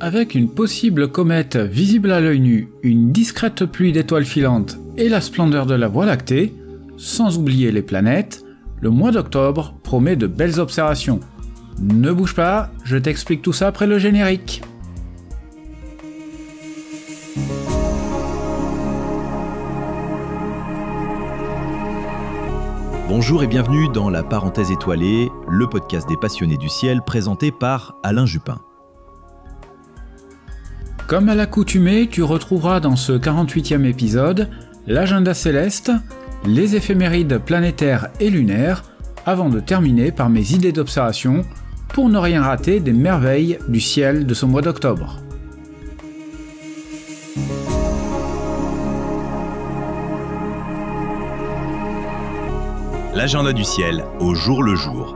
Avec une possible comète visible à l'œil nu, une discrète pluie d'étoiles filantes et la splendeur de la Voie lactée, sans oublier les planètes, le mois d'octobre promet de belles observations. Ne bouge pas, je t'explique tout ça après le générique. Bonjour et bienvenue dans La Parenthèse étoilée, le podcast des passionnés du ciel présenté par Alain Juppin. Comme à l'accoutumée, tu retrouveras dans ce 48e épisode l'agenda céleste, les éphémérides planétaires et lunaires, avant de terminer par mes idées d'observation pour ne rien rater des merveilles du ciel de ce mois d'octobre. L'agenda du ciel, au jour le jour.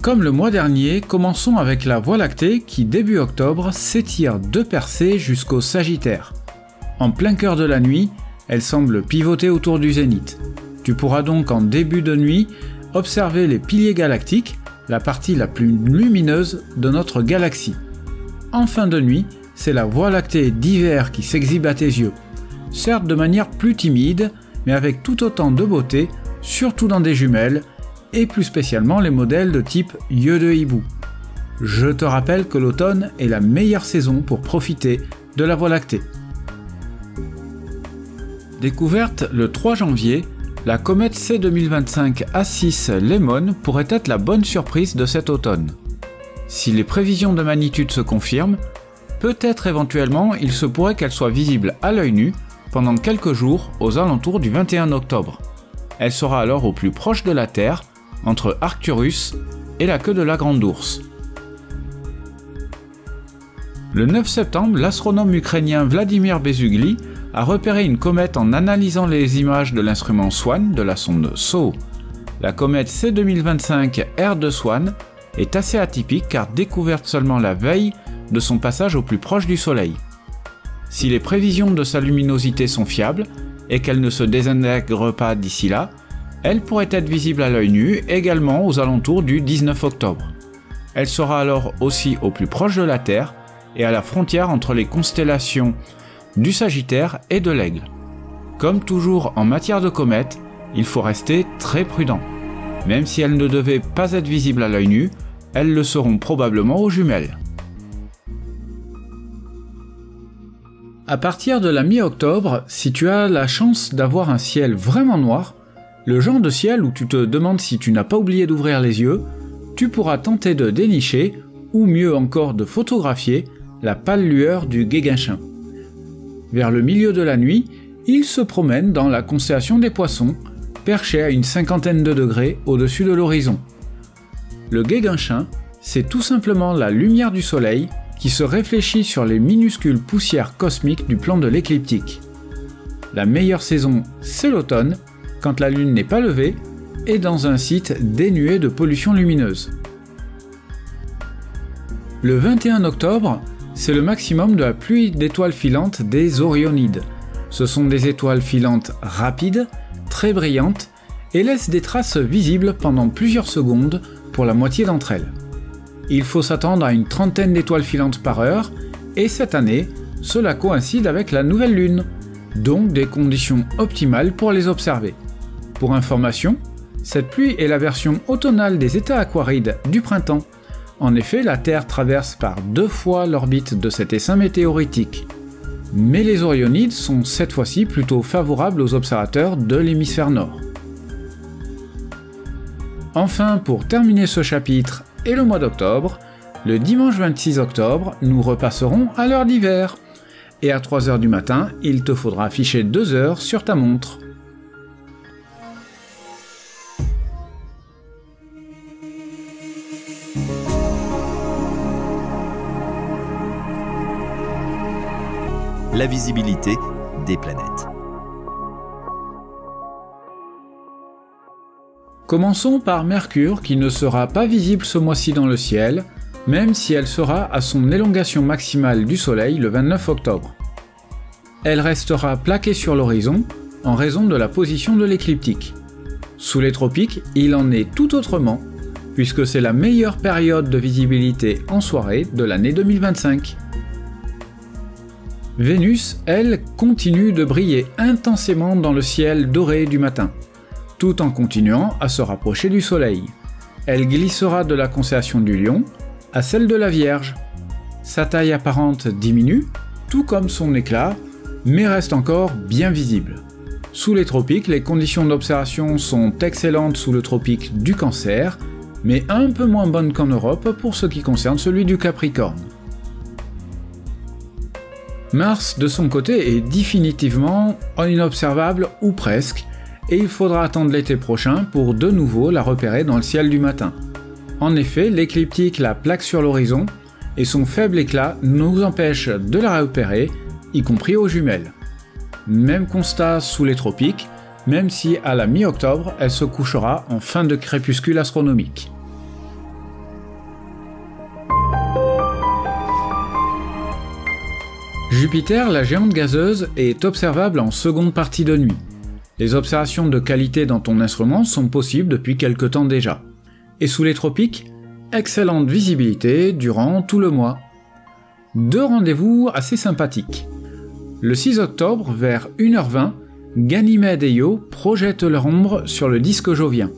Comme le mois dernier, commençons avec la Voie lactée qui, début octobre, s'étire de Persée jusqu'au Sagittaire. En plein cœur de la nuit, elle semble pivoter autour du zénith. Tu pourras donc en début de nuit observer les piliers galactiques, la partie la plus lumineuse de notre galaxie. En fin de nuit, c'est la Voie lactée d'hiver qui s'exhibe à tes yeux. Certes de manière plus timide, mais avec tout autant de beauté, surtout dans des jumelles, et plus spécialement les modèles de type yeux de hibou. Je te rappelle que l'automne est la meilleure saison pour profiter de la Voie lactée. Découverte le 3 janvier, la comète C2025 A6 Lemon pourrait être la bonne surprise de cet automne. Si les prévisions de magnitude se confirment, peut-être éventuellement il se pourrait qu'elle soit visible à l'œil nu pendant quelques jours aux alentours du 21 octobre. Elle sera alors au plus proche de la Terre, entre Arcturus et la queue de la Grande Ourse. Le 9 septembre, l'astronome ukrainien Vladimir Bezugli a repéré une comète en analysant les images de l'instrument SWAN de la sonde SOHO. La comète C2025 R de SWAN est assez atypique car découverte seulement la veille de son passage au plus proche du Soleil. Si les prévisions de sa luminosité sont fiables et qu'elle ne se désintègre pas d'ici là, elle pourrait être visible à l'œil nu également aux alentours du 19 octobre. Elle sera alors aussi au plus proche de la Terre et à la frontière entre les constellations du Sagittaire et de l'Aigle. Comme toujours en matière de comètes, il faut rester très prudent. Même si elles ne devaient pas être visibles à l'œil nu, elles le seront probablement aux jumelles. À partir de la mi-octobre, si tu as la chance d'avoir un ciel vraiment noir, le genre de ciel où tu te demandes si tu n'as pas oublié d'ouvrir les yeux, tu pourras tenter de dénicher, ou mieux encore de photographier, la pâle lueur du Guéguinchin. Vers le milieu de la nuit, il se promène dans la constellation des Poissons, perché à une cinquantaine de degrés au-dessus de l'horizon. Le Guéguinchin, c'est tout simplement la lumière du Soleil qui se réfléchit sur les minuscules poussières cosmiques du plan de l'écliptique. La meilleure saison, c'est l'automne, quand la Lune n'est pas levée, et dans un site dénué de pollution lumineuse. Le 21 octobre, c'est le maximum de la pluie d'étoiles filantes des Orionides. Ce sont des étoiles filantes rapides, très brillantes, et laissent des traces visibles pendant plusieurs secondes pour la moitié d'entre elles. Il faut s'attendre à une trentaine d'étoiles filantes par heure, et cette année, cela coïncide avec la nouvelle Lune, donc des conditions optimales pour les observer. Pour information, cette pluie est la version automnale des états aquarides du printemps. En effet, la Terre traverse par 2 fois l'orbite de cet essaim météoritique. Mais les Orionides sont cette fois-ci plutôt favorables aux observateurs de l'hémisphère nord. Enfin, pour terminer ce chapitre et le mois d'octobre, le dimanche 26 octobre, nous repasserons à l'heure d'hiver. Et à 3h du matin, il te faudra afficher 2 heures sur ta montre. La visibilité des planètes. Commençons par Mercure qui ne sera pas visible ce mois-ci dans le ciel, même si elle sera à son élongation maximale du Soleil le 29 octobre. Elle restera plaquée sur l'horizon en raison de la position de l'écliptique. Sous les tropiques, il en est tout autrement, puisque c'est la meilleure période de visibilité en soirée de l'année 2025. Vénus, elle, continue de briller intensément dans le ciel doré du matin, tout en continuant à se rapprocher du Soleil. Elle glissera de la constellation du Lion à celle de la Vierge. Sa taille apparente diminue, tout comme son éclat, mais reste encore bien visible. Sous les tropiques, les conditions d'observation sont excellentes sous le tropique du Cancer, mais un peu moins bonnes qu'en Europe pour ce qui concerne celui du Capricorne. Mars, de son côté, est définitivement inobservable ou presque, et il faudra attendre l'été prochain pour de nouveau la repérer dans le ciel du matin. En effet, l'écliptique la plaque sur l'horizon, et son faible éclat nous empêche de la repérer, y compris aux jumelles. Même constat sous les tropiques, même si à la mi-octobre, elle se couchera en fin de crépuscule astronomique. Jupiter, la géante gazeuse, est observable en seconde partie de nuit. Les observations de qualité dans ton instrument sont possibles depuis quelque temps déjà. Et sous les tropiques, excellente visibilité durant tout le mois. Deux rendez-vous assez sympathiques. Le 6 octobre, vers 1h20, Ganymède et Io projettent leur ombre sur le disque jovien,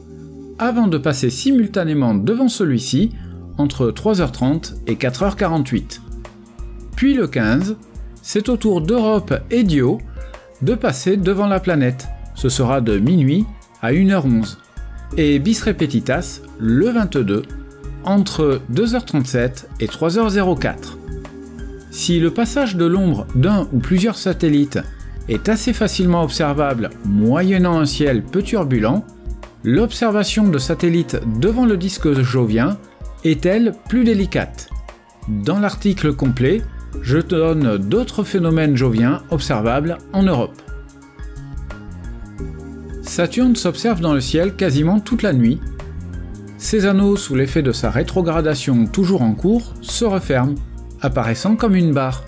avant de passer simultanément devant celui-ci entre 3h30 et 4h48. Puis le 15, c'est au tour d'Europe et d'Io de passer devant la planète. Ce sera de minuit à 1h11. Et bis repetitas, le 22, entre 2h37 et 3h04. Si le passage de l'ombre d'un ou plusieurs satellites est assez facilement observable moyennant un ciel peu turbulent, l'observation de satellites devant le disque jovien est-elle plus délicate? Dans l'article complet, je te donne d'autres phénomènes joviens observables en Europe. Saturne s'observe dans le ciel quasiment toute la nuit. Ses anneaux, sous l'effet de sa rétrogradation toujours en cours, se referment, apparaissant comme une barre.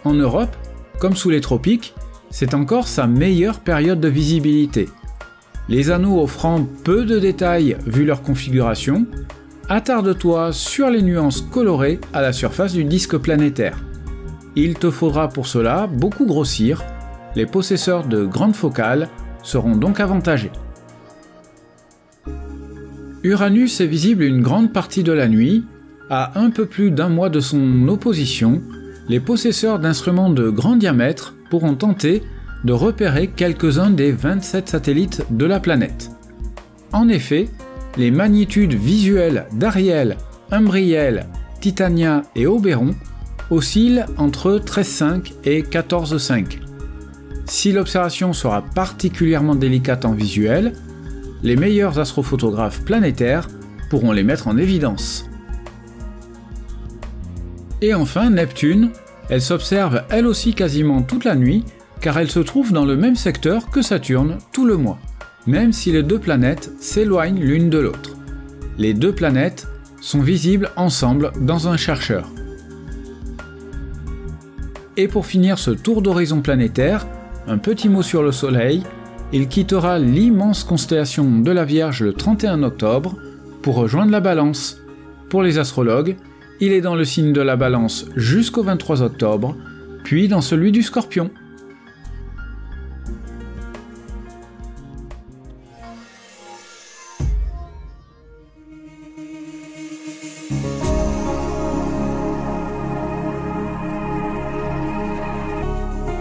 En Europe, comme sous les tropiques, c'est encore sa meilleure période de visibilité. Les anneaux offrant peu de détails vu leur configuration, attarde-toi sur les nuances colorées à la surface du disque planétaire. Il te faudra pour cela beaucoup grossir, les possesseurs de grandes focales seront donc avantagés. Uranus est visible une grande partie de la nuit. À un peu plus d'un mois de son opposition, les possesseurs d'instruments de grand diamètre pourront tenter de repérer quelques-uns des 27 satellites de la planète. En effet, les magnitudes visuelles d'Ariel, Umbriel, Titania et Oberon oscillent entre 13,5 et 14,5. Si l'observation sera particulièrement délicate en visuel, les meilleurs astrophotographes planétaires pourront les mettre en évidence. Et enfin Neptune, elle s'observe elle aussi quasiment toute la nuit car elle se trouve dans le même secteur que Saturne tout le mois, même si les deux planètes s'éloignent l'une de l'autre. Les deux planètes sont visibles ensemble dans un chercheur. Et pour finir ce tour d'horizon planétaire, un petit mot sur le Soleil, il quittera l'immense constellation de la Vierge le 31 octobre pour rejoindre la Balance. Pour les astrologues, il est dans le signe de la Balance jusqu'au 23 octobre, puis dans celui du Scorpion.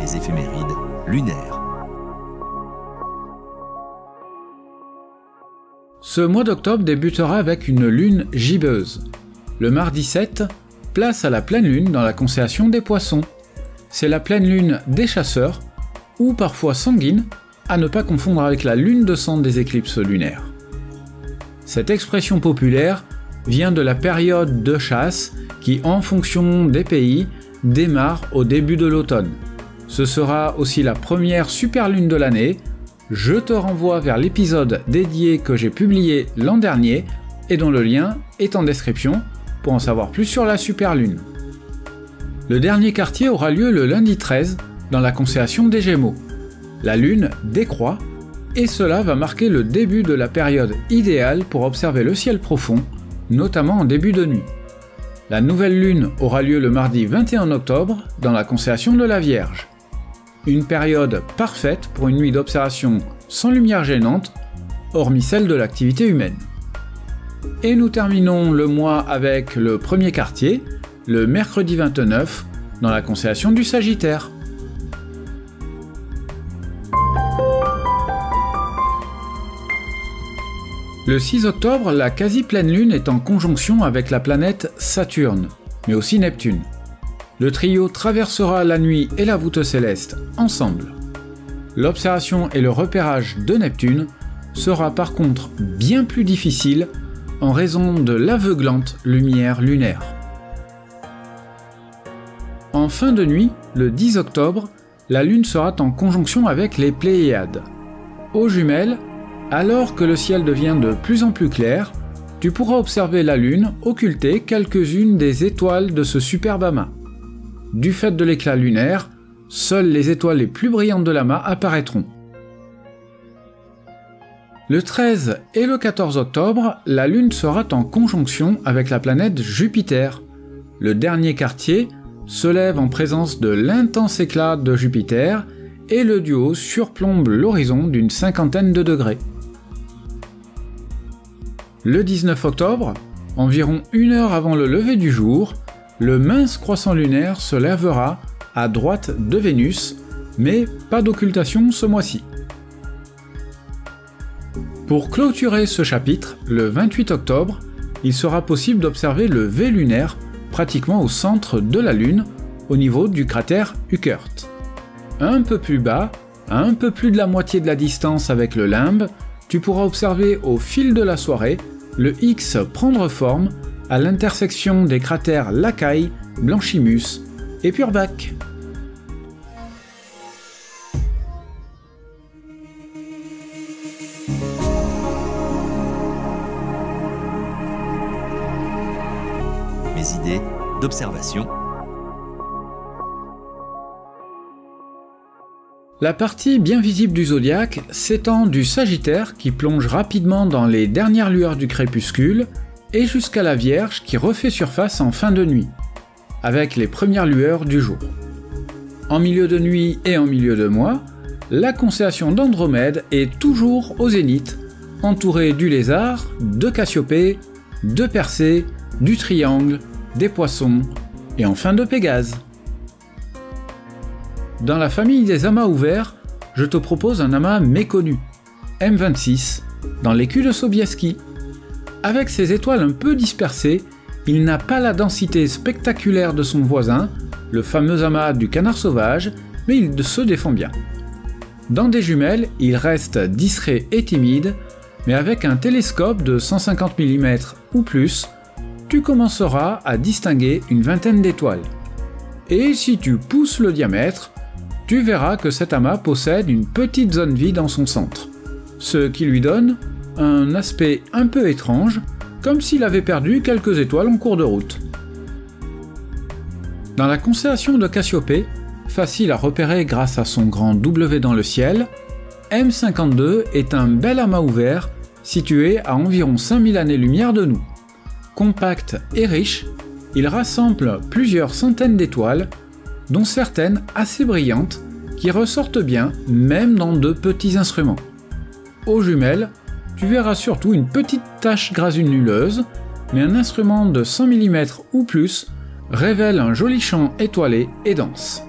Les éphémérides lunaires. Ce mois d'octobre débutera avec une lune gibbeuse. Le mardi 7, place à la pleine lune dans la constellation des Poissons. C'est la pleine lune des chasseurs, ou parfois sanguine, à ne pas confondre avec la lune de sang des éclipses lunaires. Cette expression populaire vient de la période de chasse qui, en fonction des pays, démarre au début de l'automne. Ce sera aussi la première superlune de l'année. Je te renvoie vers l'épisode dédié que j'ai publié l'an dernier et dont le lien est en description pour en savoir plus sur la superlune. Le dernier quartier aura lieu le lundi 13 dans la constellation des Gémeaux. La lune décroît et cela va marquer le début de la période idéale pour observer le ciel profond notamment en début de nuit. La nouvelle lune aura lieu le mardi 21 octobre dans la constellation de la Vierge. Une période parfaite pour une nuit d'observation sans lumière gênante, hormis celle de l'activité humaine. Et nous terminons le mois avec le premier quartier, le mercredi 29, dans la constellation du Sagittaire. Le 6 octobre, la quasi-pleine lune est en conjonction avec la planète Saturne, mais aussi Neptune. Le trio traversera la nuit et la voûte céleste ensemble. L'observation et le repérage de Neptune sera par contre bien plus difficile en raison de l'aveuglante lumière lunaire. En fin de nuit, le 10 octobre, la Lune sera en conjonction avec les Pléiades. Aux jumelles, alors que le ciel devient de plus en plus clair, tu pourras observer la Lune occulter quelques-unes des étoiles de ce superbe amas. Du fait de l'éclat lunaire, seules les étoiles les plus brillantes de l'amas apparaîtront. Le 13 et le 14 octobre, la Lune sera en conjonction avec la planète Jupiter. Le dernier quartier se lève en présence de l'intense éclat de Jupiter et le duo surplombe l'horizon d'une 50aine de degrés. Le 19 octobre, environ 1 heure avant le lever du jour, le mince croissant lunaire se lèvera à droite de Vénus, mais pas d'occultation ce mois-ci. Pour clôturer ce chapitre, le 28 octobre, il sera possible d'observer le V lunaire pratiquement au centre de la Lune, au niveau du cratère Huckert. Un peu plus bas, à un peu plus de la moitié de la distance avec le limbe, tu pourras observer au fil de la soirée le X prendre forme à l'intersection des cratères Lacaille, Blanchimus et Purbach. Mes idées d'observation. La partie bien visible du zodiaque s'étend du Sagittaire qui plonge rapidement dans les dernières lueurs du crépuscule et jusqu'à la Vierge qui refait surface en fin de nuit, avec les premières lueurs du jour. En milieu de nuit et en milieu de mois, la constellation d'Andromède est toujours au zénith, entourée du Lézard, de Cassiopée, de Persée, du Triangle, des Poissons et enfin de Pégase. Dans la famille des amas ouverts, je te propose un amas méconnu, M26, dans l'écu de Sobieski. Avec ses étoiles un peu dispersées, il n'a pas la densité spectaculaire de son voisin, le fameux amas du Canard sauvage, mais il se défend bien. Dans des jumelles, il reste discret et timide, mais avec un télescope de 150 mm ou plus, tu commenceras à distinguer une vingtaine d'étoiles. Et si tu pousses le diamètre, tu verras que cet amas possède une petite zone vide en son centre, ce qui lui donne un aspect un peu étrange, comme s'il avait perdu quelques étoiles en cours de route. Dans la constellation de Cassiopée, facile à repérer grâce à son grand W dans le ciel, M52 est un bel amas ouvert situé à environ 5000 années-lumière de nous. Compact et riche, il rassemble plusieurs centaines d'étoiles, dont certaines assez brillantes, qui ressortent bien même dans de petits instruments. Aux jumelles, tu verras surtout une petite tache granuleuse, mais un instrument de 100 mm ou plus révèle un joli champ étoilé et dense.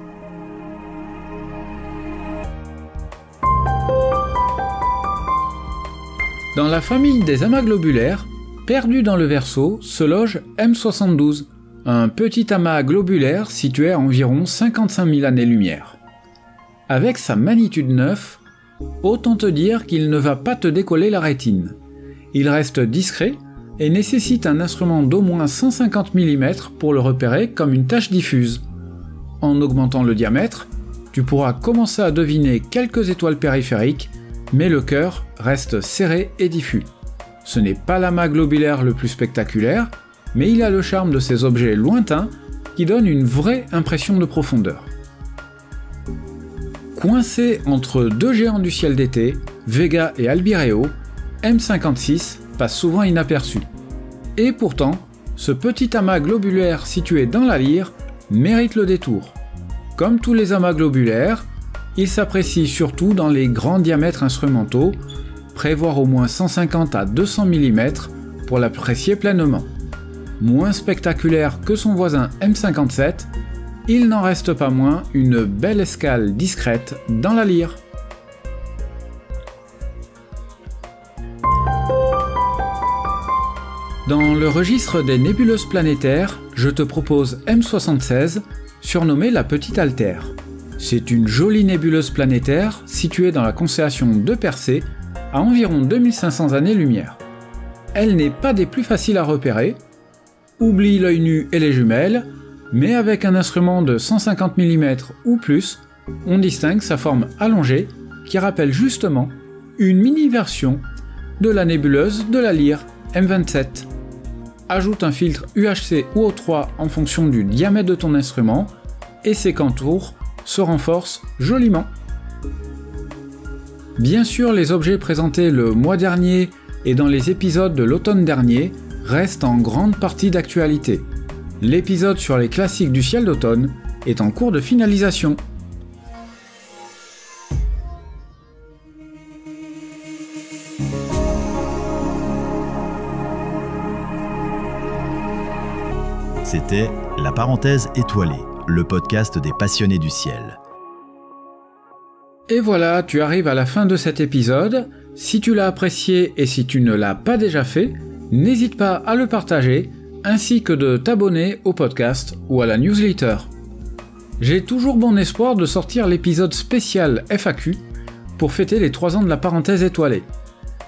Dans la famille des amas globulaires, perdu dans le Verseau, se loge M72, un petit amas globulaire situé à environ 55 000 années-lumière. Avec sa magnitude 9, autant te dire qu'il ne va pas te décoller la rétine. Il reste discret et nécessite un instrument d'au moins 150 mm pour le repérer comme une tache diffuse. En augmentant le diamètre, tu pourras commencer à deviner quelques étoiles périphériques, mais le cœur reste serré et diffus. Ce n'est pas l'amas globulaire le plus spectaculaire, mais il a le charme de ces objets lointains qui donnent une vraie impression de profondeur. Coincé entre deux géants du ciel d'été, Vega et Albireo, M56 passe souvent inaperçu. Et pourtant, ce petit amas globulaire situé dans la lyre mérite le détour. Comme tous les amas globulaires, il s'apprécie surtout dans les grands diamètres instrumentaux, prévoir au moins 150 à 200 mm pour l'apprécier pleinement. Moins spectaculaire que son voisin M57, il n'en reste pas moins une belle escale discrète dans la lyre. Dans le registre des nébuleuses planétaires, je te propose M76, surnommée la Petite Altère. C'est une jolie nébuleuse planétaire située dans la constellation de Persée, à environ 2500 années-lumière. Elle n'est pas des plus faciles à repérer, oublie l'œil nu et les jumelles, mais avec un instrument de 150 mm ou plus, on distingue sa forme allongée qui rappelle justement une mini-version de la nébuleuse de la lyre M27. Ajoute un filtre UHC ou O3 en fonction du diamètre de ton instrument et ses contours se renforcent joliment. Bien sûr, les objets présentés le mois dernier et dans les épisodes de l'automne dernier restent en grande partie d'actualité. L'épisode sur les classiques du ciel d'automne est en cours de finalisation. C'était La Parenthèse étoilée, le podcast des passionnés du ciel. Et voilà, tu arrives à la fin de cet épisode. Si tu l'as apprécié et si tu ne l'as pas déjà fait, n'hésite pas à le partager, ainsi que de t'abonner au podcast ou à la newsletter. J'ai toujours bon espoir de sortir l'épisode spécial FAQ pour fêter les 3 ans de la parenthèse étoilée.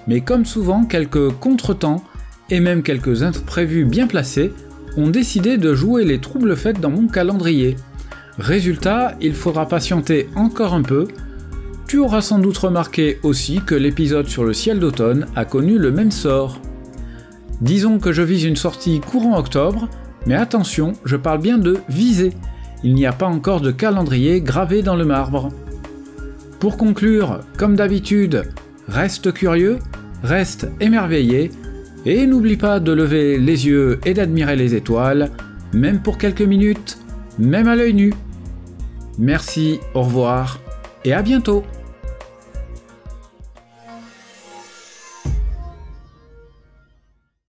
Mais comme souvent, quelques contretemps et même quelques imprévus bien placés ont décidé de jouer les troubles fêtes dans mon calendrier. Résultat, il faudra patienter encore un peu. Tu auras sans doute remarqué aussi que l'épisode sur le ciel d'automne a connu le même sort. Disons que je vise une sortie courant octobre, mais attention, je parle bien de viser. Il n'y a pas encore de calendrier gravé dans le marbre. Pour conclure, comme d'habitude, reste curieux, reste émerveillé, et n'oublie pas de lever les yeux et d'admirer les étoiles, même pour quelques minutes, même à l'œil nu. Merci, au revoir, et à bientôt.